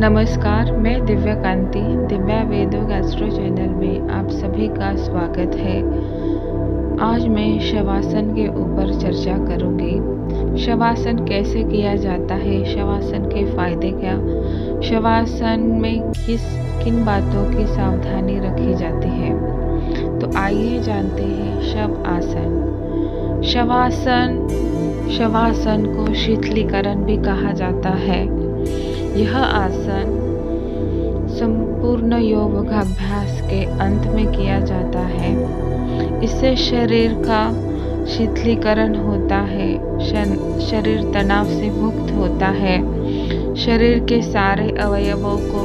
नमस्कार, मैं दिव्या कांति, दिव्या वेदों गैस्ट्रो चैनल में आप सभी का स्वागत है। आज मैं शवासन के ऊपर चर्चा करूंगी। शवासन कैसे किया जाता है, शवासन के फायदे क्या, शवासन में किन बातों की सावधानी रखी जाती है। तो आइए जानते हैं शव आसन। शवासन को शीतलीकरण भी कहा जाता है। यह आसन संपूर्ण योगाभ्यास के अंत में किया जाता है। इससे शरीर का शीतलीकरण होता है, शरीर तनाव से मुक्त होता है, शरीर के सारे अवयवों को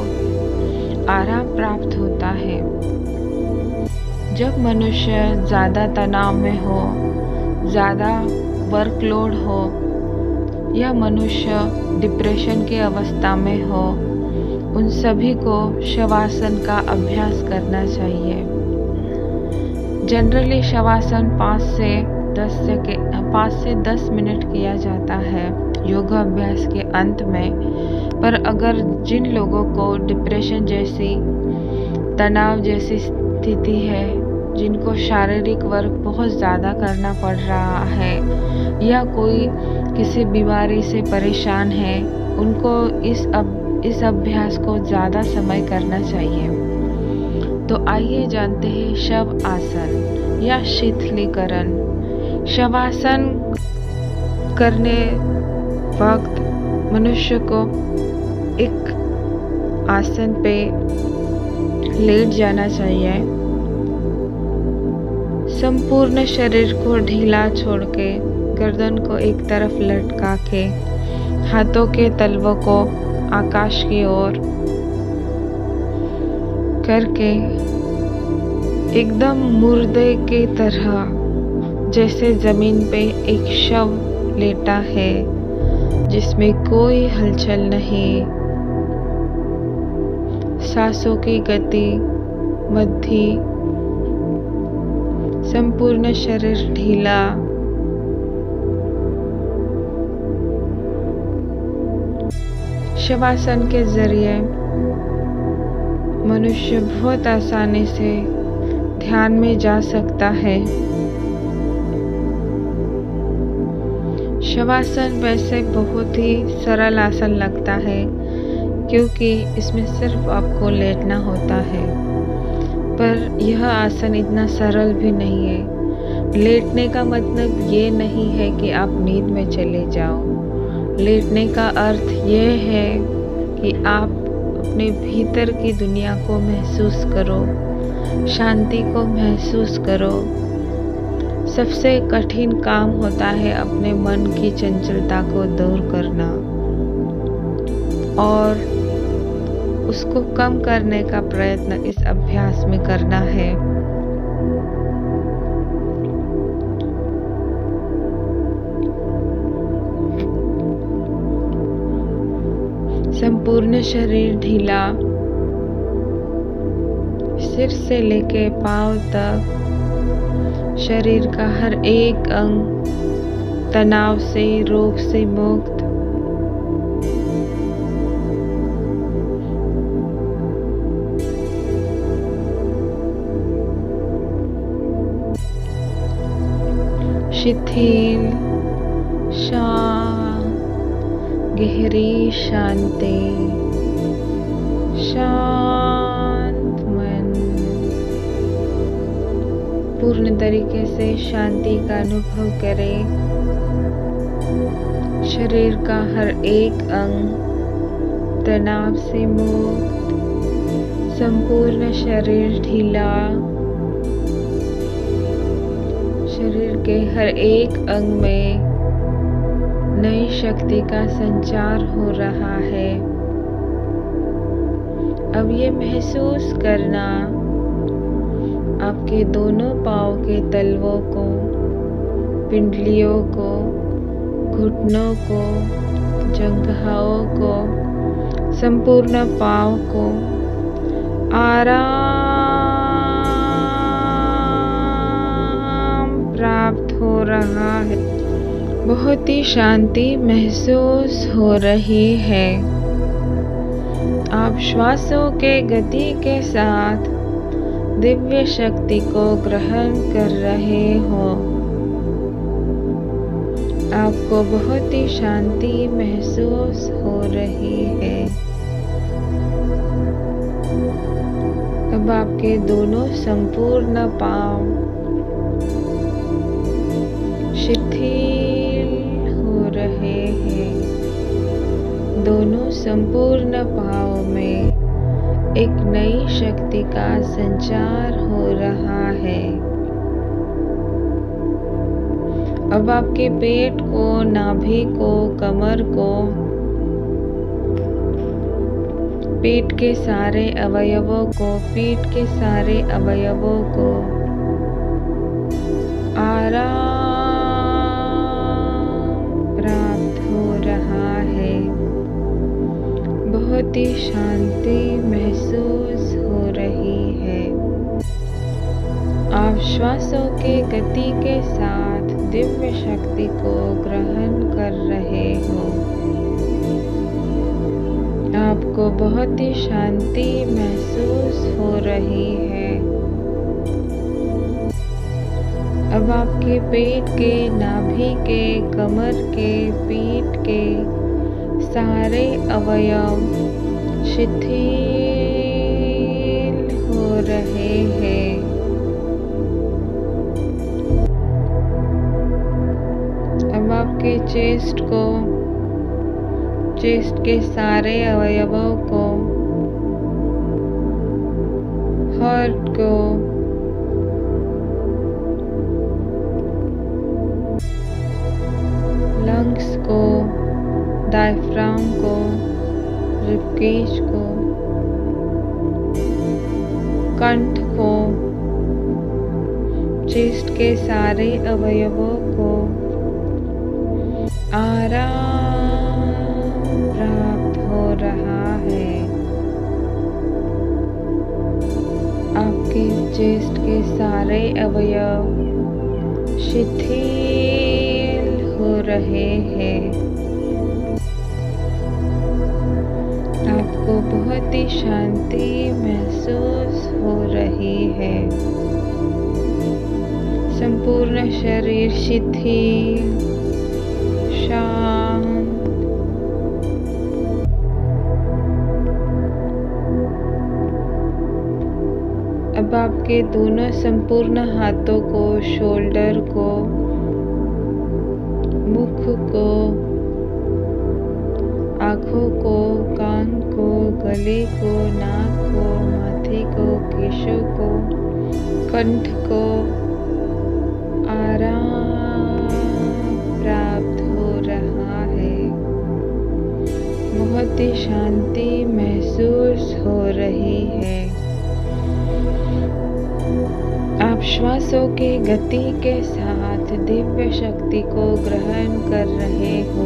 आराम प्राप्त होता है। जब मनुष्य ज़्यादा तनाव में हो, ज़्यादा वर्कलोड हो या मनुष्य डिप्रेशन की अवस्था में हो, उन सभी को शवासन का अभ्यास करना चाहिए। जनरली शवासन 5 से 10 मिनट किया जाता है योगाभ्यास के अंत में। पर अगर जिन लोगों को डिप्रेशन जैसी, तनाव जैसी स्थिति है, जिनको शारीरिक वर्क बहुत ज़्यादा करना पड़ रहा है या कोई किसी बीमारी से परेशान है, उनको इस अभ्यास को ज़्यादा समय करना चाहिए। तो आइए जानते हैं शव आसन या शीतलीकरण। शवासन करने वक्त मनुष्य को एक आसन पे लेट जाना चाहिए। संपूर्ण शरीर को ढीला छोड़ के, गर्दन को एक तरफ लटका के, हाथों के तलवों को आकाश की ओर करके एकदम मुर्दे की तरह, जैसे जमीन पे एक शव लेटा है जिसमें कोई हलचल नहीं, सांसों की गति मध्यम, संपूर्ण शरीर ढीला। शवासन के जरिए मनुष्य बहुत आसानी से ध्यान में जा सकता है। शवासन वैसे बहुत ही सरल आसन लगता है क्योंकि इसमें सिर्फ आपको लेटना होता है, पर यह आसन इतना सरल भी नहीं है। लेटने का मतलब ये नहीं है कि आप नींद में चले जाओ। लेटने का अर्थ ये है कि आप अपने भीतर की दुनिया को महसूस करो, शांति को महसूस करो। सबसे कठिन काम होता है अपने मन की चंचलता को दूर करना और उसको कम करने का प्रयत्न इस अभ्यास में करना है। संपूर्ण शरीर ढीला, सिर से लेके पांव तक शरीर का हर एक अंग तनाव से, रोग से मुक्त। शिथिल, शांत, गहरी शांति, शांत मन। पूर्ण तरीके से शांति का अनुभव करें। शरीर का हर एक अंग तनाव से मुक्त, संपूर्ण शरीर ढीला। शरीर के हर एक अंग में नई शक्ति का संचार हो रहा है। अब ये महसूस करना, आपके दोनों पांव के तलवों को, पिंडलियों को, घुटनों को, जंघाओं को, संपूर्ण पांव को आराम प्राप्त हो रहा है। बहुत ही शांति महसूस हो रही है। आप श्वासों के गति के साथ दिव्य शक्ति को ग्रहण कर रहे हो। आपको बहुत ही शांति महसूस हो रही है। अब आपके दोनों संपूर्ण पांव शिथिल हो रहे हैं। दोनों संपूर्ण पांव में एक नई शक्ति का संचार हो रहा है। अब आपके पेट को, नाभि को, कमर को, पेट के सारे अवयवों को, पीठ के सारे अवयवों को आराम प्राप्त हो रहा है। बहुत ही शांति महसूस हो रही है। आप श्वासों के गति के साथ दिव्य शक्ति को ग्रहण कर रहे हो। आपको बहुत ही शांति महसूस हो रही है। अब आपके पेट के, नाभि के, कमर के, पीठ के सारे अवयव शिथिल हो रहे हैं। अब आपके चेस्ट के सारे अवयवों को, हार्ट को, लंग्स को, डायफ्राम को, रिबकेज को, कंठ को, चेस्ट के सारे अवयवों को आराम प्राप्त हो रहा है। आपके चेस्ट के सारे अवयव शिथिल हो रहे हैं। आपको बहुत ही शांति महसूस हो रही है। संपूर्ण शरीर शिथिल, शांत। अब आपके दोनों संपूर्ण हाथों को, शोल्डर को, मुख को, आँखों को, कान को, गले को, नाक को, माथे को, केशों को, कंठ को आराम प्राप्त हो रहा है। बहुत ही शांति महसूस हो रही है। आप श्वासों के गति के साथ दिव्य शक्ति को ग्रहण कर रहे हो।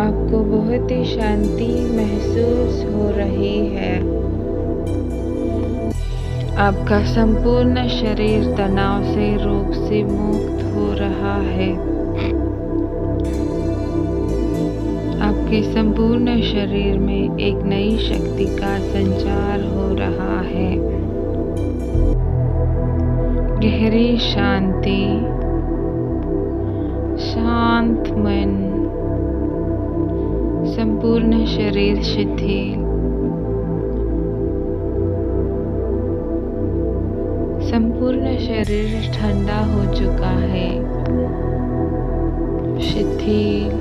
आपको बहुत ही शांति महसूस हो रही है। आपका संपूर्ण शरीर तनाव से, रोग से मुक्त हो रहा है। आपके संपूर्ण शरीर में एक नई शक्ति का संचार हो रहा है। गहरी शांति, शांत मन, संपूर्ण शरीर शिथिल, संपूर्ण शरीर ठंडा हो चुका है, शिथिल।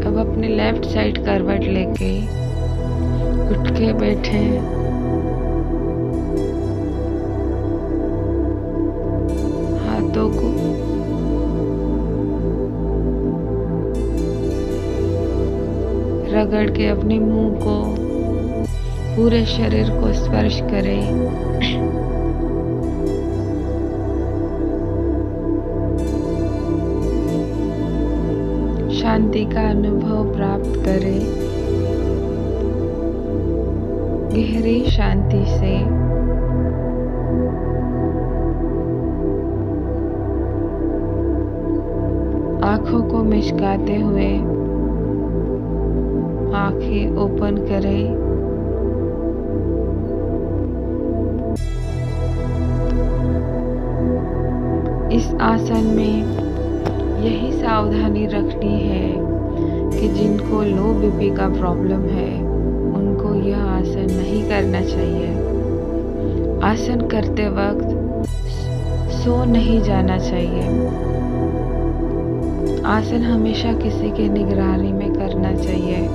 अब अपने लेफ्ट साइड करवट लेके उठ के बैठे। हाथों को रगड़ के अपने मुंह को, पूरे शरीर को स्पर्श करें। शांति का अनुभव प्राप्त करें। गहरी शांति से आँखों को मिचकाते हुए आँखें ओपन करें। इस आसन में यही सावधानी रखनी है कि जिनको लो बीपी का प्रॉब्लम है उनको यह आसन नहीं करना चाहिए। आसन करते वक्त सो नहीं जाना चाहिए। आसन हमेशा किसी के निगरानी में करना चाहिए।